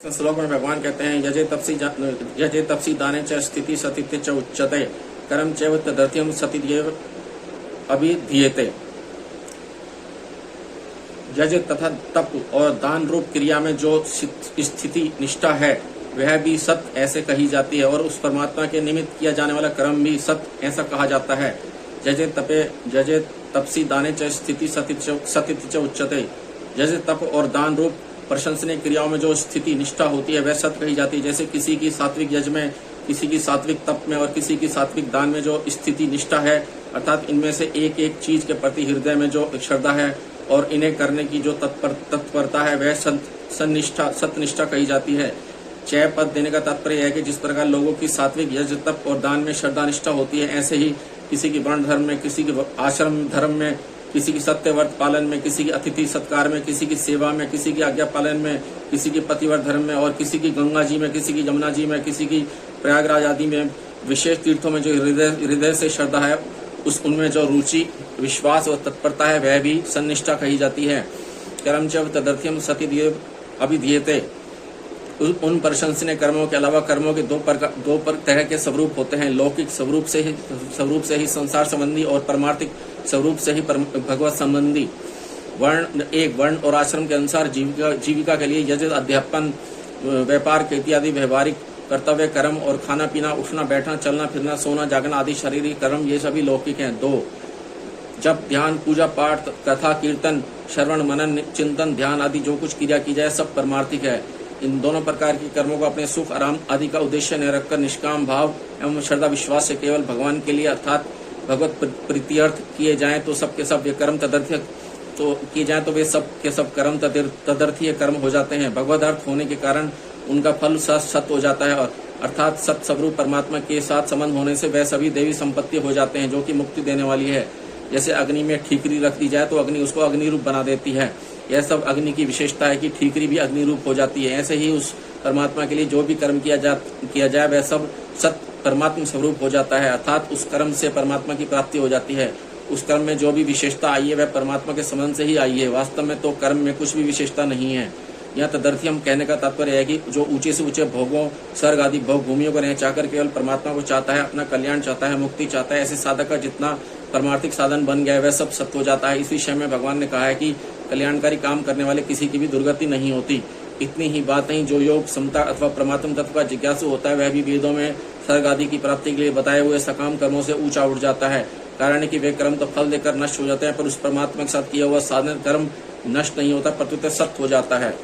श्लोक में भगवान कहते हैं यजे तपसी दाने च स्थिति सतित्य च उच्यते कर्म चैव तदर्थ्यम सतिदेव अभिधीयते। यज तथा तप और दान रूप क्रिया में जो स्थिति निष्ठा है वह भी सत ऐसे कही जाती है, और उस परमात्मा के निमित्त किया जाने वाला कर्म भी सत ऐसा कहा जाता है। यजे तपसी दाने च स्थिति सतित्य च उच्यते। यज तप और दान रूप प्रशंसनीय क्रियाओं में जो स्थिति निष्ठा होती है वह सत कही जाती है। जैसे किसी की सात्विक यज में, किसी की सात्विक तप में और किसी की सात्विक दान में जो स्थिति निष्ठा है, अर्थात इनमें से एक एक चीज के प्रति हृदय में जो श्रद्धा है और इन्हें करने की जो तत्परता है वह सतनिष्ठा कही जाती है। चय पद देने का तात्पर्य है कि जिस प्रकार लोगों की सात्विक यज तप और दान में श्रद्धा निष्ठा होती है, ऐसे ही किसी की वर्ण धर्म में, किसी की आश्रम धर्म में, किसी की सत्यव्रत पालन में, किसी की अतिथि सत्कार में, किसी की सेवा में, किसी की आज्ञा पालन में, किसी की पतिव्रत धर्म में, और किसी की गंगा जी में, किसी की यमुना जी में, किसी की प्रयागराज आदि में विशेष तीर्थों में जो हृदय से श्रद्धा है, उनमें जो रुचि, विश्वास और तत्परता है वह भी सन्निष्ठा कही जाती है। कर्म च तदर्थ्यम सतिदेव अभिधीयते। उन प्रशंसनीय कर्मों के अलावा कर्मों के दो तरह के स्वरूप होते हैं। लौकिक स्वरूप से ही संसार संबंधी और परमार्थिक स्वरूप से ही भगवत संबंधी। वर्ण और आश्रम के अनुसार जीविका के लिए यज्ञ, अध्यापन, व्यापार के इत्यादि व्यवहारिक कर्तव्य कर्म और खाना पीना, उठना बैठना, चलना फिरना, सोना जागना आदि शारीरिक कर्म ये सभी लौकिक हैं। 2 जब ध्यान, पूजा पाठ, कथा कीर्तन, श्रवण मनन, चिंतन, ध्यान आदि जो कुछ क्रिया की जाए सब परमार्थिक है। इन दोनों प्रकार की कर्मों को अपने सुख आराम आदि का उद्देश्य न रखकर निष्काम भाव एवं श्रद्धा विश्वास से केवल भगवान के लिए अर्थात भगवत प्रीत्यर्थ किए जाएं तो सब के सब ये कर्म तदर्थीय तो किए जाएं तो वे सब के सब कर्म तदर्थीय कर्म हो जाते हैं। भगवत अर्थ होने के कारण उनका फल सत हो जाता है, और अर्थात सत स्वरूप परमात्मा के साथ संबंध होने से वह सभी देवी संपत्ति हो जाते हैं जो कि मुक्ति देने वाली है। जैसे अग्नि में ठीकरी रख दी जाए तो अग्नि उसको अग्नि रूप बना देती है। यह सब अग्नि की विशेषता है कि ठीकरी भी अग्नि रूप हो जाती है। ऐसे ही उस परमात्मा के लिए जो भी कर्म किया जाए वह सब सत परमात्मा स्वरूप हो जाता है, अर्थात उस कर्म से परमात्मा की प्राप्ति हो जाती है। उस कर्म में जो भी विशेषता आई है वह परमात्मा के संबंध से ही आई है। वास्तव में तो कर्म में कुछ भी विशेषता नहीं है। यहाँ तदर्थी हम कहने का तात्पर्य है कि जो ऊंचे से ऊंचे भोगों, स्वर्ग आदि भोग भूमियों को नहीं चाहकर केवल परमात्मा को चाहता है, अपना कल्याण चाहता है, मुक्ति चाहता है, ऐसे साधक का जितना परमार्थिक साधन बन गया है वह सब सत्य हो जाता है। इस विषय में भगवान ने कहा है कि कल्याणकारी काम करने वाले किसी की भी दुर्गति नहीं होती। इतनी ही बात नहीं, जो योग समता अथवा परमात्म तत्व का जिज्ञासु होता है वह भी वेदों में स्वर्ग आदि की प्राप्ति के लिए बताए हुए सकाम कर्मों से ऊंचा उठ जाता है। कारण है कि वे कर्म तो फल देकर नष्ट हो जाते हैं, पर उस परमात्मा के साथ किया हुआ साधन कर्म नष्ट नहीं होता, प्रत्युत सत्य हो जाता है।